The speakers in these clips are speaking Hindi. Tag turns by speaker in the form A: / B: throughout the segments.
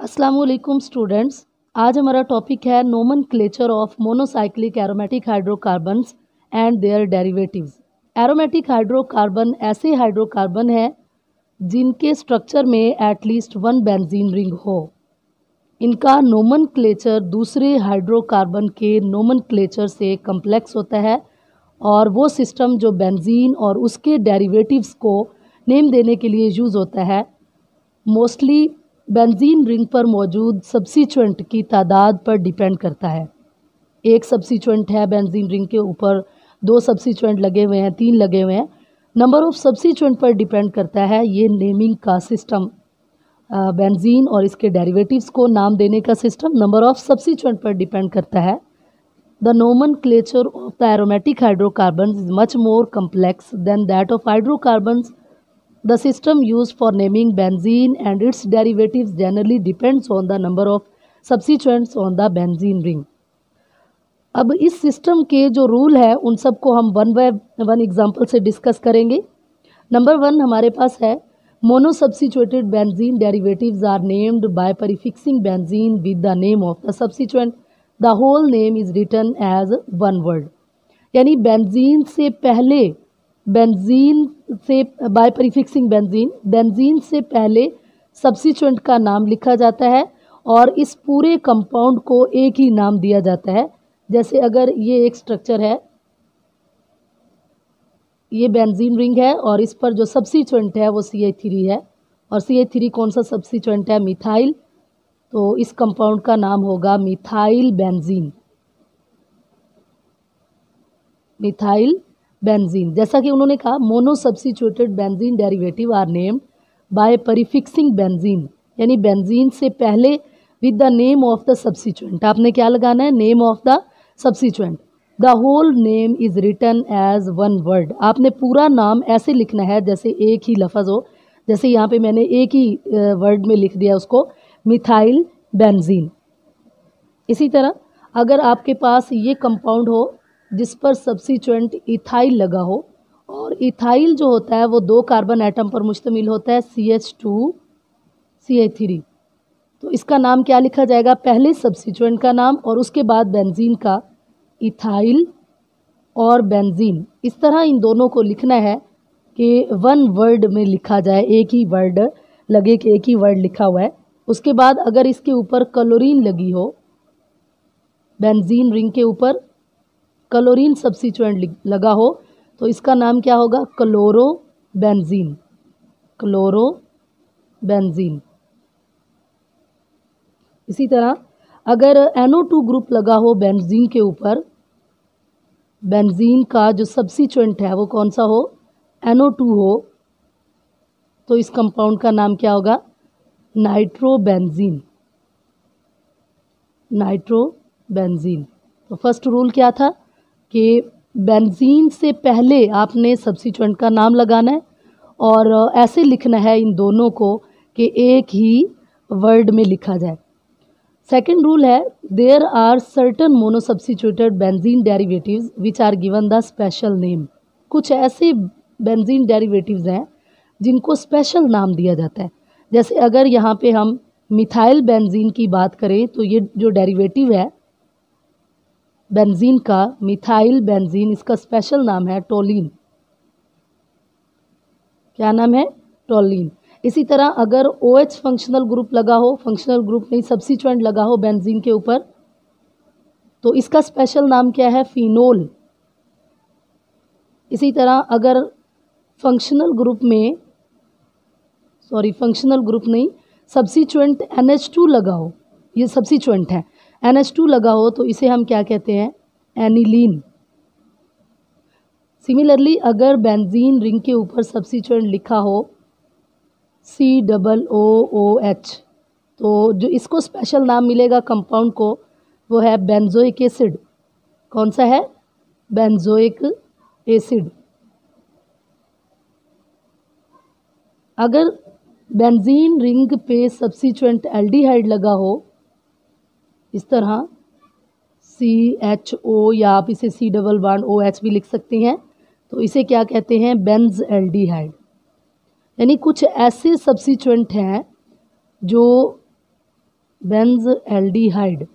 A: अस्सलाम वालेकुम स्टूडेंट्स। आज हमारा टॉपिक है nomenclature of monocyclic aromatic hydrocarbons and their derivatives. Aromatic hydrocarbon ऐसे हाइड्रोकार्बन हैं जिनके स्ट्रक्चर में एटलीस्ट वन बेंजीन रिंग हो। इनका नोमेनक्लेचर दूसरे हाइड्रोकार्बन के नोमेनक्लेचर से कम्प्लेक्स होता है और वो सिस्टम जो बेंजीन और उसके डेरिवेटिव्स को नेम देने के लिए यूज़ होता है मोस्टली बेंजीन रिंग पर मौजूद सब्सिचुएंट की तादाद पर डिपेंड करता है। एक सब्सिचुएंट है बेंजीन रिंग के ऊपर, दो सब्सिचुएंट लगे हुए हैं, तीन लगे हुए हैं, नंबर ऑफ सब्सिचुएंट पर डिपेंड करता है ये नेमिंग का सिस्टम। बेंजीन और इसके डेरिवेटिव्स को नाम देने का सिस्टम नंबर ऑफ सब्सिचुएंट पर डिपेंड करता है। The nomenclature of the aromatic hydrocarbons is much more complex than that of hydrocarbons. The system used for naming benzene and its derivatives generally depends on the number of substituents on the benzene ring. अब इस सिस्टम के जो रूल है उन सब को हम वन बाय वन एग्जाम्पल से डिस्कस करेंगे। नंबर 1 हमारे पास है mono substituted benzene derivatives are named by prefixing benzene with the name of the substituent. The whole name is written as one word. यानी बेंजीन से पहले बाय प्रीफिक्सिंग बेंजीन से पहले सब्सिट्यूएंट का नाम लिखा जाता है और इस पूरे कंपाउंड को एक ही नाम दिया जाता है। जैसे अगर ये एक स्ट्रक्चर है, ये बेंजीन रिंग है और इस पर जो सब्सिट्यूएंट है वो CH3 है और CH3 कौन सा सब्सिट्यूएंट है? मिथाइल। तो इस कंपाउंड का नाम होगा मिथाइल बेंजीन। Methyl benzene. जैसा कि उन्होंने कहा mono substituted benzene derivative are named by prefixing benzene, यानी बेंजीन से पहले with the name of the substituent. आपने क्या लगाना है? Name of the substituent. The whole name is written as one word. आपने पूरा नाम ऐसे लिखना है जैसे एक ही लफ्ज़ हो। जैसे यहाँ पे मैंने एक ही वर्ड में लिख दिया उसको, मिथाइल बेंजीन। इसी तरह अगर आपके पास ये कंपाउंड हो जिस पर सब्सिट्यूएंट इथाइल लगा हो, और इथाइल जो होता है वो 2 कार्बन एटम पर मुश्तमिल होता है, CH2 CH3। तो इसका नाम क्या लिखा जाएगा? पहले सब्सिट्यूएंट का नाम और उसके बाद बेंजीन का, इथाइल और बेंजीन। इस तरह इन दोनों को लिखना है कि वन वर्ड में लिखा जाए, एक ही वर्ड लगे कि एक ही वर्ड लिखा हुआ है। उसके बाद अगर इसके ऊपर क्लोरीन लगी हो, बेंजीन रिंग के ऊपर क्लोरीन सब्सिट्यूएंट लगा हो, तो इसका नाम क्या होगा? Chloro benzene. Chloro benzene. इसी तरह अगर NO2 ग्रुप लगा हो बेंजीन के ऊपर, बेंजीन का जो सब्सिट्यूएंट है वो कौन सा हो? NO2 हो, तो इस कंपाउंड का नाम क्या होगा? नाइट्रोबेंजीन। नाइट्रोबेंजीन। तो फर्स्ट रूल क्या था कि बेंजीन से पहले आपने सब्सिट्यूएंट का नाम लगाना है और ऐसे लिखना है इन दोनों को कि एक ही वर्ड में लिखा जाए। सेकेंड रूल है there are certain mono substituted benzene derivatives which are given the special name. कुछ ऐसे बेंजीन डेरिवेटिव्स हैं जिनको स्पेशल नाम दिया जाता है। जैसे अगर यहाँ पे हम मिथाइल बेंजीन की बात करें तो ये जो डेरिवेटिव है बेंजीन का, मिथाइल बेंजीन, इसका स्पेशल नाम है टोलीन। क्या नाम है? टोलीन। इसी तरह अगर OH फंक्शनल ग्रुप लगा हो, फंक्शनल ग्रुप नहीं सब्सिट्यूएंट लगा हो बेंजीन के ऊपर, तो इसका स्पेशल नाम क्या है? फिनोल। इसी तरह अगर फंक्शनल ग्रुप नहीं सब्सिट्यूएंट NH2 लगा हो, ये सब्सिट्यूएंट है, NH2 लगा हो, तो इसे हम क्या कहते हैं? एनिलीन। सिमिलरली अगर बेंजीन रिंग के ऊपर सब्सिट्यूएंट लिखा हो COOH, तो जो इसको स्पेशल नाम मिलेगा कंपाउंड को वो है बेंजोइक एसिड। कौन सा है? Benzoic acid. अगर बेंजीन रिंग पे सब्सिट्यूएंट एल्डिहाइड लगा हो, इस तरह CHO, या आप इसे C डबल बॉन्ड OH भी लिख सकते हैं, तो इसे क्या कहते हैं? Benz aldehyde. यानी कुछ ऐसे सब्सिट्यूएंट हैं जो बेंजल्डिहाइड।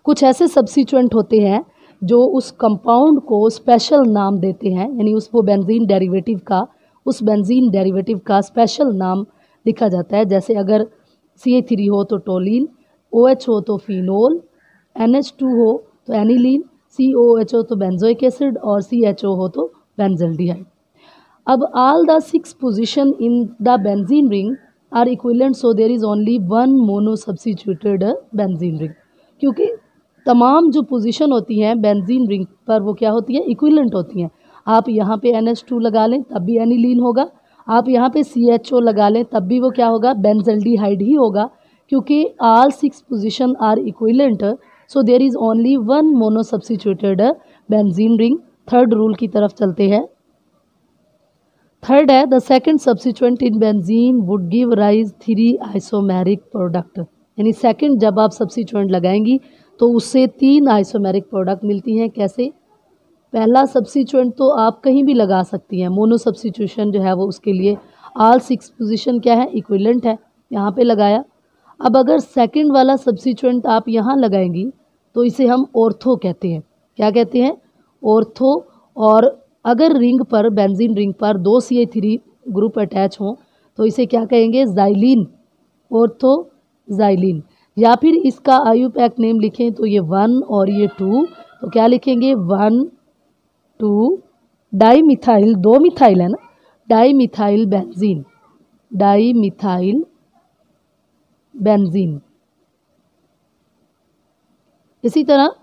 A: कुछ ऐसे सब्स्टिट्यूएंट होते हैं जो उस कंपाउंड को स्पेशल नाम देते हैं, यानी उसको बेंजीन डेरिवेटिव का, उस बेंजीन डेरिवेटिव का स्पेशल नाम लिखा जाता है। जैसे अगर CH3 हो तो टोलिन, OH हो तो फिनोल, NH2 हो तो एनिलीन, COH हो तो बेंजोइक एसिड और CHO हो तो बेंजल्डिहाइड। अब all the 6 position in the benzene ring are equivalent, so there is only one monosubstituted benzene ring। क्योंकि तमाम जो पोजीशन होती हैं बेंजीन रिंग पर वो क्या होती है, इक्विवेलेंट होती हैं। आप यहाँ पे NH2 लगा लें तब भी एनिलीन होगा, आप यहाँ पे CHO लगा लें तब भी वो क्या होगा, बेंजल्डिहाइड ही होगा। क्योंकि all 6 position are equivalent, so there is only one monosubstituted benzene ring. Third rule की तरफ चलते हैं। थर्ड है, the second substituent in benzene would give rise 3 isomeric product. यानी सेकंड जब आप सब्स्टिट्यूएंट लगाएंगी तो उससे 3 आइसोमेरिक प्रोडक्ट मिलती हैं। कैसे? पहला सब्स्टिट्यूएंट तो आप कहीं भी लगा सकती हैं, मोनो सब्स्टिट्यूशन जो है वो उसके लिए ऑल 6 पोजीशन क्या है, इक्विवेलेंट है, यहाँ पे लगाया। अब अगर सेकंड वाला सब्स्टिट्यूएंट आप यहाँ लगाएंगी तो इसे हम ऑर्थो कहते हैं। क्या कहते हैं? ऑर्थो। और अगर रिंग पर, बेंजीन रिंग पर 2 CH3 ग्रुप अटैच हों तो इसे क्या कहेंगे, जाइलिन, ऑर्थो जाइलिन। या फिर इसका IUPAC नेम लिखें तो ये 1 और ये 2, तो क्या लिखेंगे, 1 2 डाईमिथाइल, 2 मिथाइल है ना, डाईमिथाइल बेंजीन, डाईमिथाइल बेंजीन। इसी तरह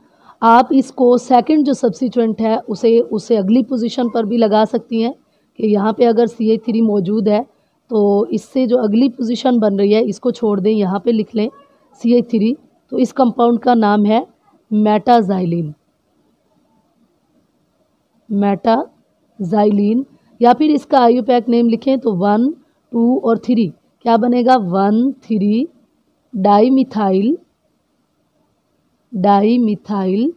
A: आप इसको सेकंड जो सब्स्टिट्यूएंट है उसे अगली पोजीशन पर भी लगा सकती हैं कि यहाँ पे अगर CH3 मौजूद है तो इससे जो अगली पोजीशन बन रही है इसको छोड़ दें, यहाँ पे लिख लें CH3, तो इस कंपाउंड का नाम है मेटाजाइलिन, मेटाजाइलिन। या फिर इसका IUPAC नेम लिखें तो 1 2 और 3, क्या बनेगा, 1 3 डाईमिथाइल, डाईमिथाइल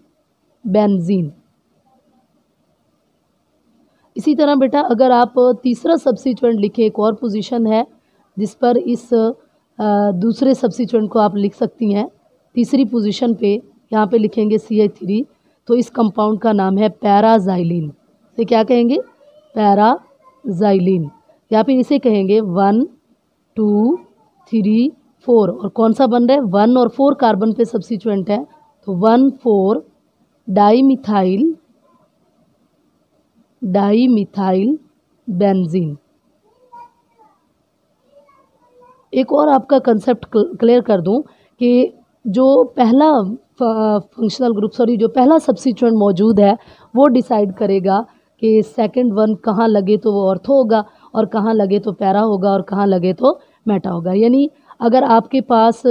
A: बेंजीन। इसी तरह बेटा अगर आप तीसरा सब्स्टिट्यूएंट लिखें, एक और पोजीशन है जिस पर इस दूसरे सब्स्टिट्यूएंट को आप लिख सकती हैं, तीसरी पोजीशन पे यहाँ पे लिखेंगे CH3, तो इस कंपाउंड का नाम है पैराजाइलिन। इसे क्या कहेंगे, पैराजाइलिन। या फिर इसे कहेंगे 1 2 3 4, और कौन सा बन रहा है, 1 और 4 कार्बन पे सब्स्टिट्यूएंट है, तो 1 4 डाईमिथाइल, डाईमिथाइल बेंजीन। एक और आपका कंसेप्ट क्लियर कर दूं कि जो पहला फंक्शनल ग्रुप, जो पहला सब्स्टिट्यूएंट मौजूद है वो डिसाइड करेगा कि सेकंड वन कहाँ लगे तो वो ऑर्थो होगा, और कहाँ लगे तो पैरा होगा, और कहाँ लगे तो मेटा होगा। यानी अगर आपके पास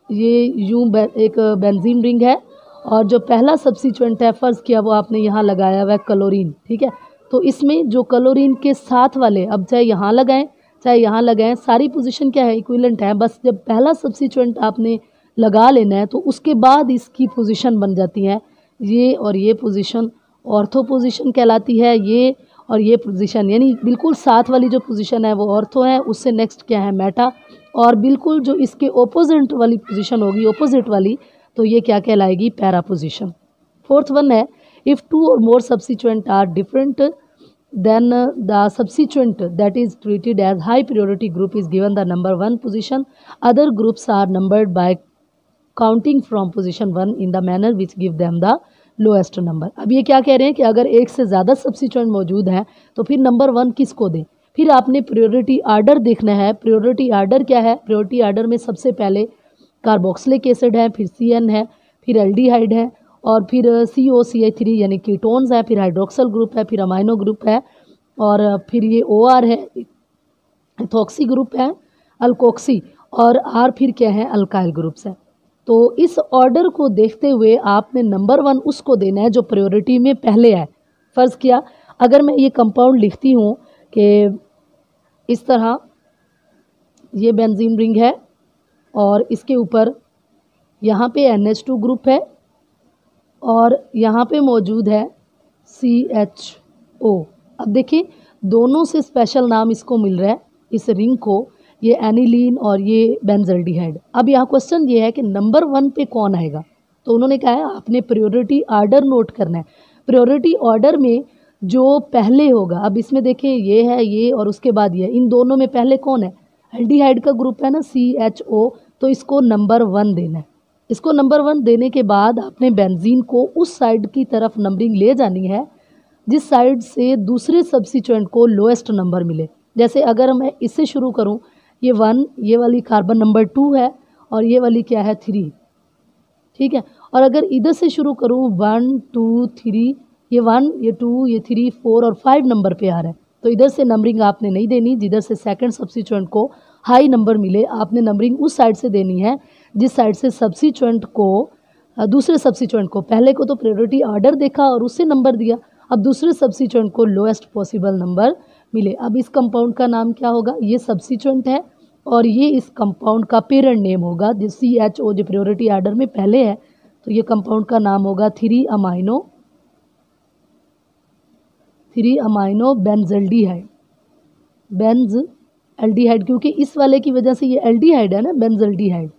A: ये यूं एक बेंजीन रिंग है और जो पहला सब्स्टिट्यूएंट है फ़र्ज़ किया वो आपने यहाँ लगाया हुआ है क्लोरीन, ठीक है, तो इसमें जो क्लोरीन के साथ वाले, अब चाहे यहाँ लगाएं चाहे यहाँ लगाएं, सारी पोजीशन क्या है, इक्विवेलेंट है। बस जब पहला सब्स्टिट्यूएंट आपने लगा लेना है तो उसके बाद इसकी पोजीशन बन जाती है, ये और ये पोजीशन ऑर्थो पोजीशन कहलाती है, ये और ये पोजीशन, यानी बिल्कुल साथ वाली जो पोजीशन है वो ऑर्थो है, उससे नेक्स्ट क्या है, मेटा, और बिल्कुल जो इसके ओपोजिट वाली पोजीशन होगी, ऑपोजिट वाली, तो ये क्या कहलाएगी, पैरा पोजीशन। फोर्थ वन है, if 2 or more substituent are different then the substituent that is treated as high priority group is given the number 1 position. Other groups are numbered by counting from position 1 in the manner which give them the lowest number. अब ये क्या कह रहे हैं कि अगर एक से ज़्यादा सब्स्टिट्यूएंट मौजूद हैं तो फिर नंबर 1 किसको दें। फिर आपने प्रायोरिटी आर्डर देखना है। प्रायोरिटी आर्डर क्या है, प्रायोरिटी आर्डर में सबसे पहले कार्बोक्सिलिक एसिड है, फिर CN है, फिर एल्डिहाइड है, और फिर COCH3 यानी कीटोन्स है, फिर हाइड्रोक्सल ग्रुप है, फिर अमाइनो ग्रुप है, और फिर ये OR है, इथॉक्सी ग्रुप है, अल्कोक्सी, और R फिर क्या है, अल्काइल ग्रुप्स है। तो इस ऑर्डर को देखते हुए आपने नंबर 1 उसको देना है जो प्रायोरिटी में पहले है। फ़र्ज़ किया अगर मैं ये कंपाउंड लिखती हूँ कि इस तरह ये बेंजीन रिंग है और इसके ऊपर यहाँ पे NH2 ग्रुप है और यहाँ पे मौजूद है CHO। अब देखिए दोनों से स्पेशल नाम इसको मिल रहा है, इस रिंग को, ये एनिलीन और ये बेंजल्डिहाइड। अब यहाँ क्वेश्चन ये है कि नंबर 1 पे कौन आएगा, तो उन्होंने कहा है आपने प्रायोरिटी ऑर्डर नोट करना है। प्रायोरिटी ऑर्डर में जो पहले होगा, अब इसमें देखें ये है ये और उसके बाद ये, इन दोनों में पहले कौन है, एल्डिहाइड का ग्रुप है ना CHO, तो इसको नंबर 1 देना है। इसको नंबर 1 देने के बाद आपने बेंजीन को उस साइड की तरफ नंबरिंग ले जानी है जिस साइड से दूसरे सब्स्टिट्यूएंट को लोएस्ट नंबर मिले। जैसे अगर मैं इससे शुरू करूं, ये 1, ये वाली कार्बन नंबर 2 है और ये वाली क्या है 3, ठीक है। और अगर इधर से शुरू करूं 1 2 3, ये 1 ये 2 ये 3 4 और 5 नंबर पे आ रहा है, तो इधर से नंबरिंग आपने नहीं देनी, जिधर से सेकंड सब्स्टिट्यूएंट को हाई नंबर मिले आपने नंबरिंग उस साइड से देनी है जिस साइड से सब्स्टिट्यूएंट को दूसरे सब्स्टिट्यूएंट को, पहले को तो प्रायोरिटी ऑर्डर देखा और उससे नंबर दिया, अब दूसरे सब्स्टिट्यूएंट को लोएस्ट पॉसिबल नंबर मिले। अब इस कंपाउंड का नाम क्या होगा, ये सब्स्टिट्यूएंट है और ये इस कंपाउंड का पेरेंट नेम होगा, जो CHO जो प्रायोरिटी ऑर्डर में पहले है, तो ये कंपाउंड का नाम होगा 3 अमाइनो बेंजल्डिहाइड। बेंजल्डिहाइड क्योंकि इस वाले की वजह से ये एल्डिहाइड है ना, बेंजल्डिहाइड।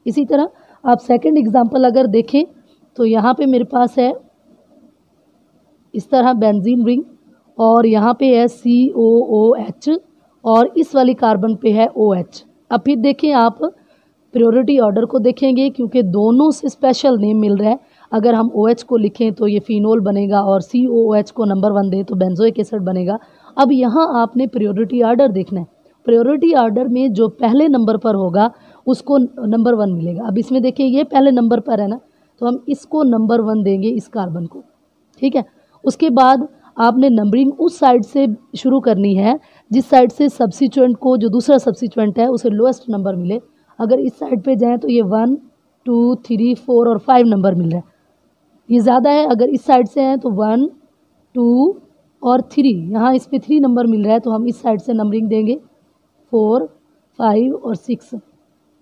A: इसी तरह आप सेकंड एग्जांपल अगर देखें तो यहाँ पे मेरे पास है इस तरह बेंजीन रिंग और यहाँ पे है COOH और इस वाली कार्बन पे है OH। अब फिर देखें आप प्रायोरिटी ऑर्डर को देखेंगे क्योंकि दोनों से स्पेशल नेम मिल रहा है। अगर हम OH को लिखें तो ये फिनोल बनेगा और COOH को नंबर 1 दें तो बेंजोइक एसिड बनेगा। अब यहाँ आपने प्रायोरिटी ऑर्डर देखना है, प्रायोरिटी ऑर्डर में जो पहले नंबर पर होगा उसको नंबर 1 मिलेगा। अब इसमें देखें ये पहले नंबर पर है ना, तो हम इसको नंबर 1 देंगे इस कार्बन को, ठीक है। उसके बाद आपने नंबरिंग उस साइड से शुरू करनी है जिस साइड से सब्स्टिट्यूएंट को, जो दूसरा सब्स्टिट्यूएंट है उसे लोएस्ट नंबर मिले। अगर इस साइड पे जाएं तो ये 1 2 3 4 और 5 नंबर मिल रहा है, ये ज़्यादा है। अगर इस साइड से हैं तो 1 2 और 3, यहाँ इस पे 3 नंबर मिल रहा है तो हम इस साइड से नंबरिंग देंगे 4 5 और 6।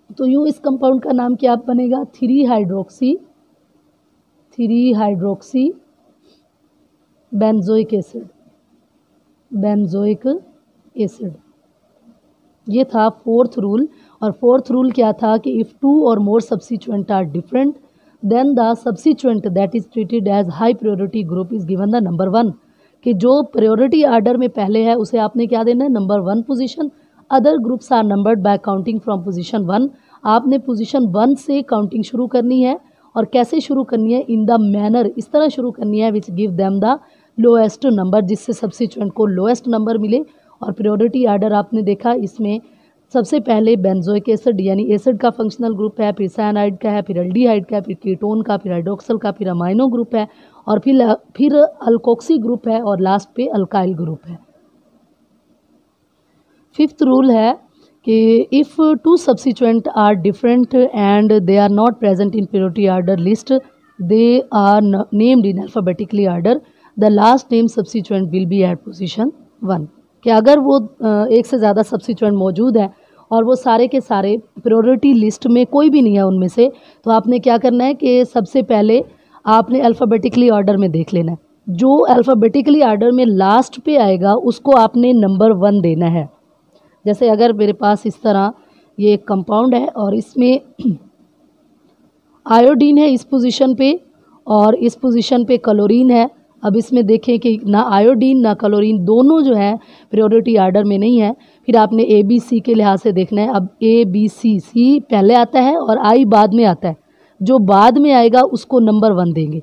A: तो यूँ इस कंपाउंड का नाम क्या बनेगा, 3 हाइड्रोक्सी बेंजोइक एसिड। ये था फोर्थ रूल। और फोर्थ रूल क्या था कि if 2 or more substituent are different then the substituent that is treated as high priority group is given the number 1, कि जो प्रायोरिटी ऑर्डर में पहले है उसे आपने क्या देना है, number 1 position. Other groups are numbered by counting from position 1। आपने पोजीशन 1 से काउंटिंग शुरू करनी है और कैसे शुरू करनी है, इन द मैनर, इस तरह शुरू करनी है which give them the lowest number, जिससे सब्स्टिट्यूएंट को लोएस्ट नंबर मिले। और प्रायोरिटी ऑर्डर आपने देखा, इसमें सबसे पहले बेंजोइक एसिड यानी एसिड का फंक्शनल ग्रुप है, फिर साइनाइड का है, फिर एल्डिहाइड का है, फिर कीटोन का, फिर हाइड्रोक्सल का, फिर अमाइनो ग्रुप है और फिर अल्कोक्सी ग्रुप है और लास्ट पे अल्काइल ग्रुप है। फिफ्थ रूल है कि if 2 substituent are different and they are not present in priority order list, they are named in alphabetically order, the last name substituent will be at position 1। कि अगर वो एक से ज़्यादा सब्स्टिट्यूएंट मौजूद है और वो सारे के सारे प्रायोरिटी लिस्ट में कोई भी नहीं है उनमें से, तो आपने क्या करना है कि सबसे पहले आपने अल्फ़ाबेटिकली ऑर्डर में देख लेना है। जो अल्फ़ाबेटिकली ऑर्डर में लास्ट पे आएगा उसको आपने नंबर 1 देना है। जैसे अगर मेरे पास इस तरह ये एक कंपाउंड है और इसमें आयोडीन है इस पोजीशन पे और इस पोजीशन पे क्लोरीन है। अब इसमें देखें कि ना आयोडीन ना क्लोरीन दोनों जो है प्रायोरिटी ऑर्डर में नहीं है। फिर आपने ABC के लिहाज से देखना है। अब ABC, C पहले आता है और I बाद में आता है, जो बाद में आएगा उसको नंबर 1 देंगे।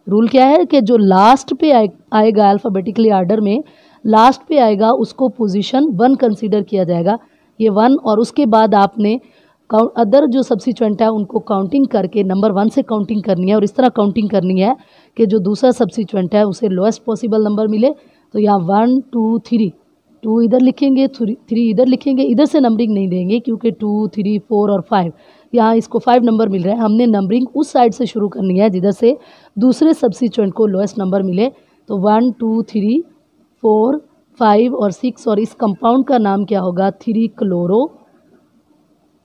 A: रूल क्या है कि जो लास्ट पे आएगा अल्फ़ाबेटिकली ऑर्डर में, लास्ट पे आएगा उसको पोजीशन 1 कंसीडर किया जाएगा, ये 1। और उसके बाद आपने अदर जो सब्स्टिट्यूएंट है उनको काउंटिंग करके नंबर 1 से काउंटिंग करनी है और इस तरह काउंटिंग करनी है कि जो दूसरा सब्स्टिट्यूएंट है उसे लोएस्ट पॉसिबल नंबर मिले। तो यहाँ 1 2 3, 2 इधर लिखेंगे, 3 इधर लिखेंगे, इधर से नंबरिंग नहीं देंगे क्योंकि 2 3 4 और 5 यहाँ इसको 5 नंबर मिल रहा है। हमने नंबरिंग उस साइड से शुरू करनी है जिधर से दूसरे सब्स्टिट्यूएंट को लोएस्ट नंबर मिले। तो 1 2 3 4 5 और 6 और इस कंपाउंड का नाम क्या होगा, 3 क्लोरो।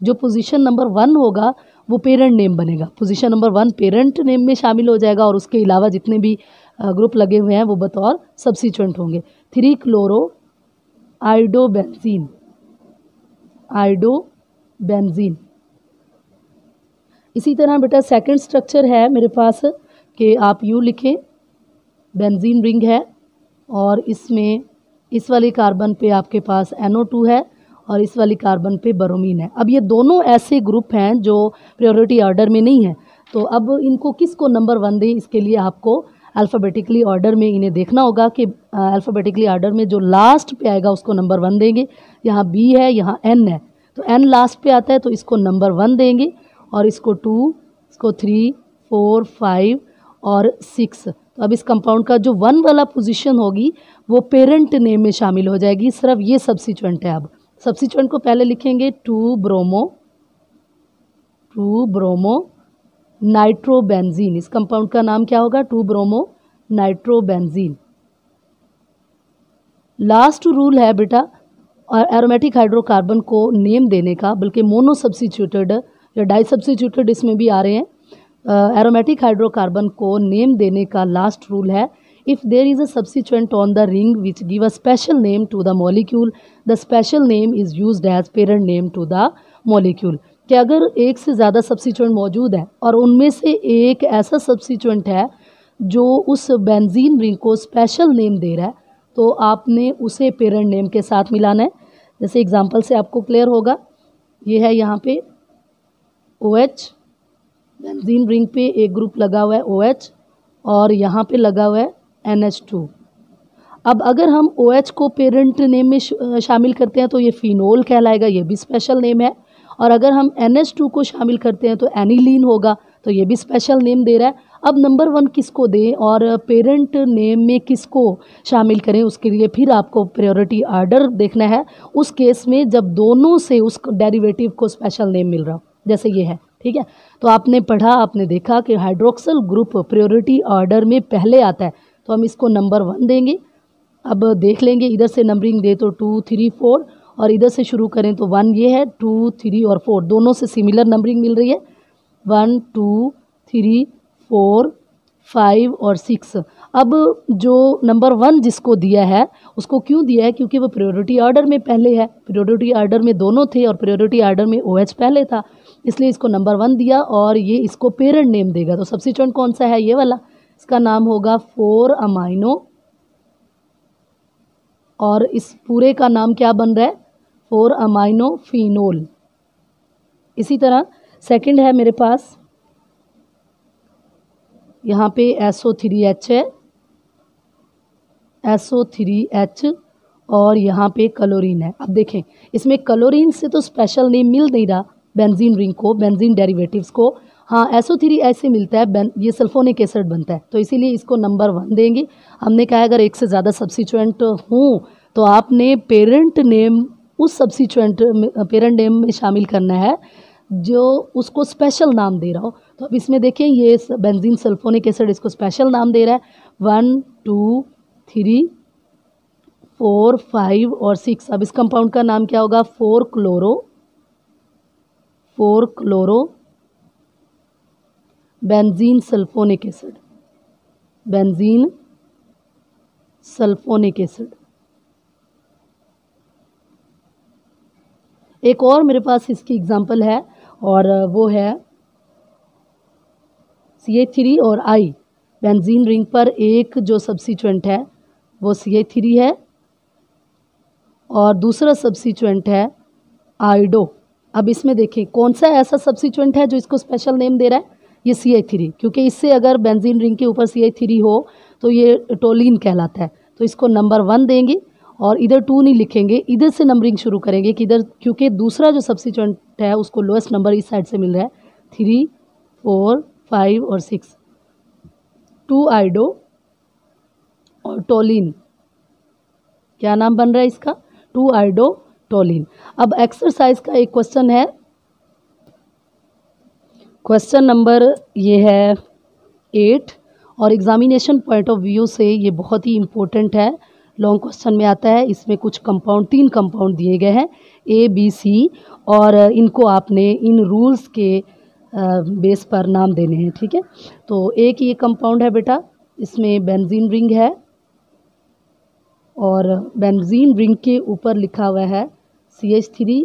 A: जो पोजीशन नंबर 1 होगा वो पेरेंट नेम बनेगा, पोजीशन नंबर 1 पेरेंट नेम में शामिल हो जाएगा और उसके अलावा जितने भी ग्रुप लगे हुए हैं वो बतौर सब्स्टिट्यूएंट होंगे। 3 क्लोरो आइडोबेंजीन, आइडोबेंजीन। इसी तरह बेटा सेकंड स्ट्रक्चर है मेरे पास कि आप यूँ लिखें, बेंजीन रिंग है और इसमें इस वाली कार्बन पे आपके पास NO2 है और इस वाली कार्बन पे ब्रोमीन है। अब ये दोनों ऐसे ग्रुप हैं जो प्रायोरिटी ऑर्डर में नहीं है, तो अब इनको किसको नंबर 1 दें, इसके लिए आपको अल्फ़ाबेटिकली ऑर्डर में इन्हें देखना होगा कि अल्फ़ाबेटिकली ऑर्डर में जो लास्ट पे आएगा उसको नंबर 1 देंगे। यहाँ B है, यहाँ N है, तो N लास्ट पे आता है तो इसको नंबर 1 देंगे और इसको 2, इसको 3, 4, 5 और 6। तो अब इस कंपाउंड का जो 1 वाला पोजीशन होगी वो पेरेंट नेम में शामिल हो जाएगी, सिर्फ ये सब्स्टिट्यूएंट है। अब सब्स्टिट्यूएंट को पहले लिखेंगे 2 ब्रोमो नाइट्रोबेंजीन। इस कंपाउंड का नाम क्या होगा? 2 ब्रोमो नाइट्रोबेंजीन। लास्ट रूल है बेटा एरोमेटिक हाइड्रोकार्बन को नेम देने का, बल्कि मोनो सब्स्टिट्यूटेड या डाई सब्स्टिट्यूटेड इसमें भी आ रहे हैं। एरोमेटिक हाइड्रोकार्बन को नेम देने का लास्ट रूल है, if there is a substituent on the ring which give a special name to the molecule, the special name is used as parent name to the molecule. कि अगर एक से ज़्यादा सब्स्टिट्यूएंट मौजूद है और उनमें से एक ऐसा सब्स्टिट्यूएंट है जो उस बेंजीन रिंग को स्पेशल नेम दे रहा है, तो आपने उसे पेरेंट नेम के साथ मिलाना है। जैसे एग्जांपल से आपको क्लियर होगा, ये है यहाँ पे OH, बेंजीन रिंग पे एक ग्रुप लगा हुआ है OH और यहाँ पे लगा हुआ है NH2। अब अगर हम OH को पेरेंट नेम में शामिल करते हैं तो ये फिनोल कहलाएगा, ये भी स्पेशल नेम है। और अगर हम NH2 को शामिल करते हैं तो एनिलीन होगा, तो ये भी स्पेशल नेम दे रहा है। अब नंबर 1 किसको दें और पेरेंट नेम में किसको शामिल करें, उसके लिए फिर आपको प्रायोरिटी ऑर्डर देखना है। उस केस में जब दोनों से उस डेरिवेटिव को स्पेशल नेम मिल रहा हो, जैसे ये है, ठीक है। तो आपने पढ़ा, आपने देखा कि हाइड्रोक्सिल ग्रुप प्रायोरिटी ऑर्डर में पहले आता है, तो हम इसको नंबर 1 देंगे। अब देख लेंगे, इधर से नंबरिंग दे तो 2, 3, 4 और इधर से शुरू करें तो 1 ये है, 2, 3 और 4 दोनों से सिमिलर नंबरिंग मिल रही है। 1, 2, 3, 4, 5 और 6। अब जो नंबर 1 जिसको दिया है उसको क्यों दिया है? क्योंकि वो प्रायोरिटी ऑर्डर में पहले है। प्रायोरिटी ऑर्डर में दोनों थे और प्रायोरिटी ऑर्डर में OH पहले था, इसलिए इसको नंबर 1 दिया और ये इसको पेरेंट नेम देगा। तो सब्स्टिट्यूएंट कौन सा है? ये वाला। इसका नाम होगा 4 अमाइनो और इस पूरे का नाम क्या बन रहा है? 4 अमाइनो फिनोल। इसी तरह सेकंड है मेरे पास, यहाँ पे SO3H है, SO3H और यहाँ पे क्लोरीन है। अब देखें, इसमें क्लोरीन से तो स्पेशल नेम मिल नहीं रहा बेंजीन रिंग को, बेंजीन डेरिवेटिव्स को। हाँ, SO3H से मिलता है, ये सल्फोनिक एसिड बनता है, तो इसीलिए इसको नंबर 1 देंगे। हमने कहा अगर एक से ज़्यादा सब्स्टिट्यूएंट हों तो आपने पेरेंट नेम उस सब्स्टिट्यूएंट पेरेंट नेम में शामिल करना है जो उसको स्पेशल नाम दे रहा हो। तो अब इसमें देखें, ये बेंजीन सल्फोनिक एसिड इसको स्पेशल नाम दे रहा है। 1, 2, 3, 4, 5 और 6। अब इस कंपाउंड का नाम क्या होगा? 4 chloro benzene sulphonic acid, benzene sulphonic acid. एक और मेरे पास इसकी एग्जांपल है और वो है CH3 और I। बेंजीन रिंग पर एक जो सब्स्टिट्यूएंट है वो CH3 है और दूसरा सब्स्टिट्यूएंट है आइडो। अब इसमें देखें कौन सा ऐसा सब्स्टिट्यूएंट है जो इसको स्पेशल नेम दे रहा है? ये CH3, क्योंकि इससे अगर बेंजीन रिंग के ऊपर CH3 हो तो ये टोलिन कहलाता है, तो इसको नंबर 1 देंगे और इधर 2 नहीं लिखेंगे, इधर से नंबरिंग शुरू करेंगे कि इधर, क्योंकि दूसरा जो सब्स्टिट्यूएंट है उसको लोएस्ट नंबर इस साइड से मिल रहा है। 3, 4, 5 और 6। 2 आइडो और टोलिन, क्या नाम बन रहा है इसका? 2 आइडो टोलिन। अब एक्सरसाइज का एक क्वेश्चन है, क्वेश्चन नंबर ये है 8 और एग्जामिनेशन पॉइंट ऑफ व्यू से ये बहुत ही इम्पोर्टेंट है, लॉन्ग क्वेश्चन में आता है। इसमें कुछ कंपाउंड, 3 कंपाउंड दिए गए हैं A, B, C और इनको आपने इन रूल्स के बेस पर नाम देने हैं, ठीक है। तो एक ये कंपाउंड है बेटा, इसमें बेंजीन रिंग है और बेंजीन रिंग के ऊपर लिखा हुआ है CH3,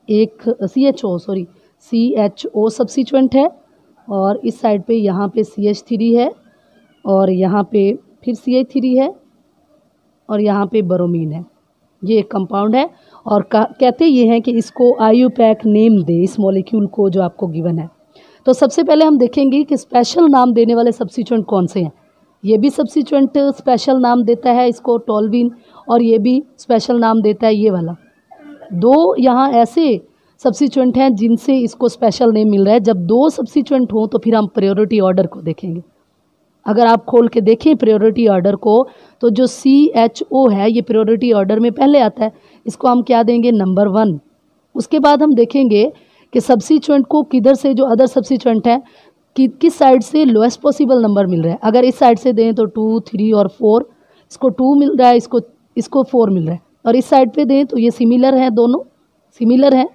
A: एक CHO सब्स्टिट्यूएंट है, और इस साइड पे यहाँ पे CH3 है, और यहाँ पे फिर CH3 है, और यहाँ पे ब्रोमीन है। ये एक कंपाउंड है और कहते ये हैं कि इसको IUPAC नेम दे इस मॉलिक्यूल को जो आपको गिवन है। तो सबसे पहले हम देखेंगे कि स्पेशल नाम देने वाले सब्स्टिट्यूएंट कौन से हैं। ये भी सब्स्टिट्यूएंट स्पेशल नाम देता है इसको टोल्विन, और ये भी स्पेशल नाम देता है ये वाला। दो यहाँ ऐसे सब्स्टिट्यूएंट हैं जिनसे इसको स्पेशल नेम मिल रहा है। जब दो सब्स्टिट्यूएंट हों तो फिर हम प्रायोरिटी ऑर्डर को देखेंगे। अगर आप खोल के देखें प्रायोरिटी ऑर्डर को, तो जो CHO है ये प्रायोरिटी ऑर्डर में पहले आता है, इसको हम क्या देंगे, नंबर 1। उसके बाद हम देखेंगे कि सब्स्टिट्यूएंट को किधर से, जो अदर सब्स्टिट्यूएंट है कि किस साइड से लोएस्ट पॉसिबल नंबर मिल रहा है। अगर इस साइड से दें तो 2, 3 और 4, इसको 2 मिल रहा है, इसको 4 मिल रहा है। और इस साइड पे दें तो ये सिमिलर हैं, दोनों सिमिलर हैं,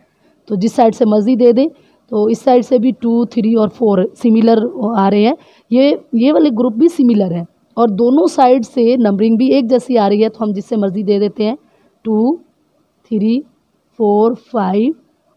A: तो जिस साइड से मर्जी दे दें। तो इस साइड से भी 2, 3 और 4 सिमिलर आ रहे हैं, ये वाले ग्रुप भी सिमिलर हैं, और दोनों साइड से नंबरिंग भी एक जैसी आ रही है, तो हम जिससे मर्जी दे देते हैं 2, 3, 4, 5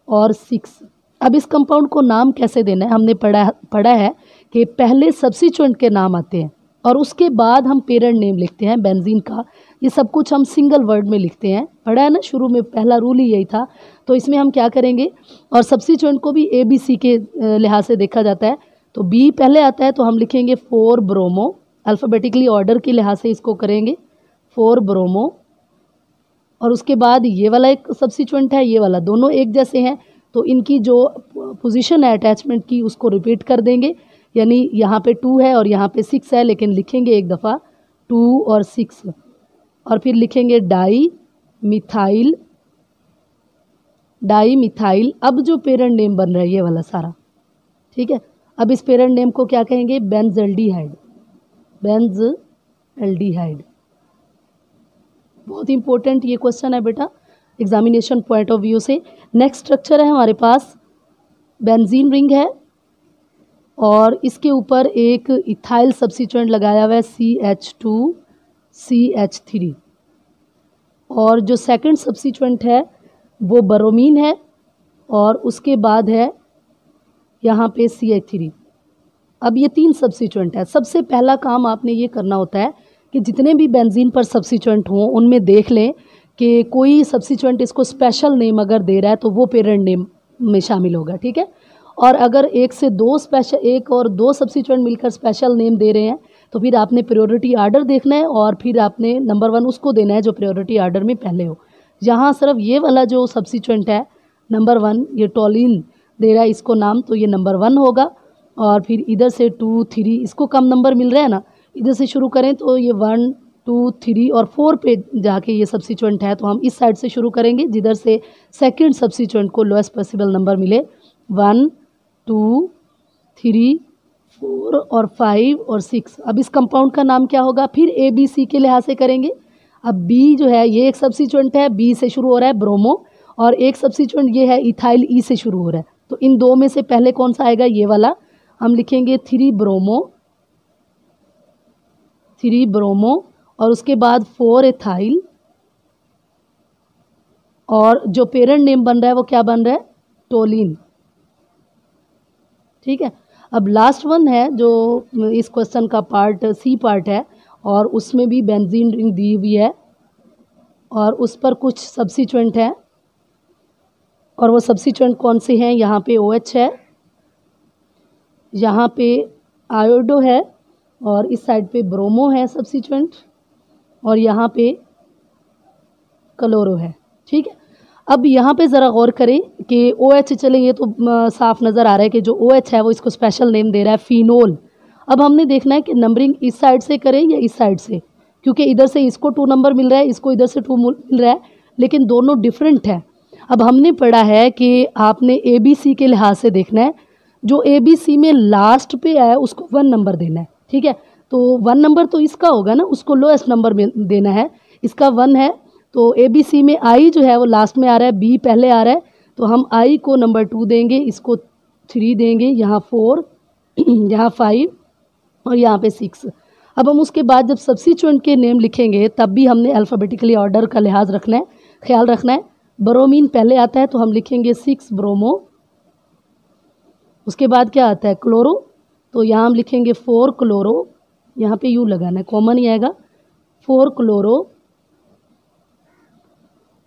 A: और 6। अब इस कंपाउंड को नाम कैसे देना है, हमने पढ़ा है कि पहले सब्स्टिट्यूएंट के नाम आते हैं और उसके बाद हम पेरेंट नेम लिखते हैं बेंजीन का। ये सब कुछ हम सिंगल वर्ड में लिखते हैं, पढ़ा है ना शुरू में, पहला रूल ही यही था। तो इसमें हम क्या करेंगे, और सब्स्टिट्यूएंट को भी ABC के लिहाज से देखा जाता है। तो B पहले आता है तो हम लिखेंगे 4 ब्रोमो, अल्फ़ाबेटिकली ऑर्डर के लिहाज से इसको करेंगे 4 ब्रोमो। और उसके बाद ये वाला एक सब्स्टिट्यूएंट है, ये वाला, दोनों एक जैसे हैं, तो इनकी जो पोजीशन है अटैचमेंट की उसको रिपीट कर देंगे। यानी यहाँ पे 2 है और यहाँ पे 6 है, लेकिन लिखेंगे एक दफ़ा 2 और 6, और फिर लिखेंगे डाई मिथाइल। अब जो पेरेंट नेम बन रहा है ये वाला सारा, ठीक है। अब इस पेरेंट नेम को क्या कहेंगे, बेंजल्डिहाइड। बहुत इंपॉर्टेंट ये क्वेश्चन है बेटा एग्जामिनेशन पॉइंट ऑफ व्यू से। नेक्स्ट स्ट्रक्चर है हमारे पास, बेंजीन रिंग है और इसके ऊपर एक इथाइल सब्स्टिट्यूएंट लगाया हुआ है CH2 CH3, और जो सेकंड सब्स्टिट्यूएंट है वो ब्रोमीन है, और उसके बाद है यहाँ पे CH3। अब ये 3 सब्स्टिट्यूएंट है। सबसे पहला काम आपने ये करना होता है कि जितने भी बेंजीन पर सब्स्टिट्यूएंट हों उनमें देख लें कि कोई सब्स्टिट्यूएंट इसको स्पेशल नेम अगर दे रहा है तो वो पेरेंट नेम में शामिल होगा, ठीक है। और अगर एक और दो सब्स्टिट्यूएंट मिलकर स्पेशल नेम दे रहे हैं तो फिर आपने प्रायोरिटी ऑर्डर देखना है, और फिर आपने नंबर 1 उसको देना है जो प्रायोरिटी ऑर्डर में पहले हो। यहाँ सिर्फ ये वाला जो सब्स्टिट्यूएंट है नंबर 1, ये टोलिन दे रहा है इसको नाम, तो ये नंबर 1 होगा। और फिर इधर से 2, 3, इसको कम नंबर मिल रहा है ना, इधर से शुरू करें तो ये 1, 2, 3 और 4 पे जाके ये सब्स्टिट्यूएंट है, तो हम इस साइड से शुरू करेंगे जिधर से सेकंड सब्स्टिट्यूएंट को लोएस्ट पॉसिबल नंबर मिले। 1, 2, 3, 4 और 5 और 6। अब इस कंपाउंड का नाम क्या होगा, फिर ABC के लिहाज से करेंगे। अब B जो है ये एक सब्स्टिट्यूएंट है, B से शुरू हो रहा है ब्रोमो, और एक सब्स्टिट्यूएंट ये है इथाइल, E से शुरू हो रहा है। तो इन दो में से पहले कौन सा आएगा, ये वाला। हम लिखेंगे 3 ब्रोमो और उसके बाद 4 एथाइल, और जो पेरेंट नेम बन रहा है वो क्या बन रहा है, टोलिन, ठीक है। अब लास्ट वन है जो इस क्वेश्चन का पार्ट C पार्ट है, और उसमें भी बेंजीन रिंग दी हुई है और उस पर कुछ सब्स्टिट्यूएंट है, और वो सब्स्टिट्यूएंट कौन से हैं, यहाँ पे OH है, यहाँ पे आयोडो है, और इस साइड पे ब्रोमो है सब्स्टिट्यूएंट, और यहाँ पे क्लोरो है, ठीक है। अब यहाँ पे ज़रा गौर करें कि OH, चलें ये तो साफ नज़र आ रहा है कि जो OH है वो इसको स्पेशल नेम दे रहा है फिनोल। अब हमने देखना है कि नंबरिंग इस साइड से करें या इस साइड से, क्योंकि इधर से इसको 2 नंबर मिल रहा है, इसको इधर से 2 मिल रहा है, लेकिन दोनों डिफरेंट है। अब हमने पढ़ा है कि आपने ABC के लिहाज से देखना है, जो ABC में लास्ट पे आया उसको 1 नंबर देना है, ठीक है। तो 1 नंबर तो इसका होगा ना, उसको लोएस्ट नंबर देना है, इसका 1 है। तो ABC में I जो है वो लास्ट में आ रहा है, B पहले आ रहा है, तो हम I को नंबर 2 देंगे, इसको 3 देंगे, यहाँ 4 यहाँ 5 और यहाँ पे 6। अब हम उसके बाद जब सब्स्टिट्यूएंट के नेम लिखेंगे तब भी हमने अल्फ़ाबेटिकली ऑर्डर का लिहाज रखना है, ख्याल रखना है। ब्रोमीन पहले आता है तो हम लिखेंगे 6 ब्रोमो। उसके बाद क्या आता है क्लोरो, तो यहाँ हम लिखेंगे 4 क्लोरो, यहाँ पे यू लगाना है, कॉमन ही आएगा 4 क्लोरो।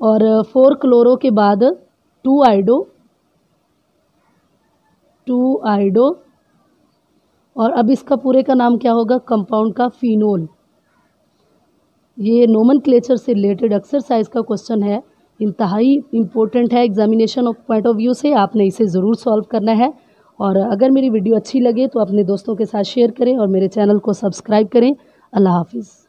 A: और 4 क्लोरो के बाद 2 आइडो, 2 आइडो। और अब इसका पूरे का नाम क्या होगा, कंपाउंड का फिनोल। ये नोमेनक्लेचर से रिलेटेड एक्सरसाइज का क्वेश्चन है, इंतहाई इम्पोर्टेंट है examination of point of view से, आपने इसे ज़रूर सॉल्व करना है। और अगर मेरी वीडियो अच्छी लगे तो अपने दोस्तों के साथ शेयर करें और मेरे चैनल को सब्सक्राइब करें। अल्लाह हाफिज़।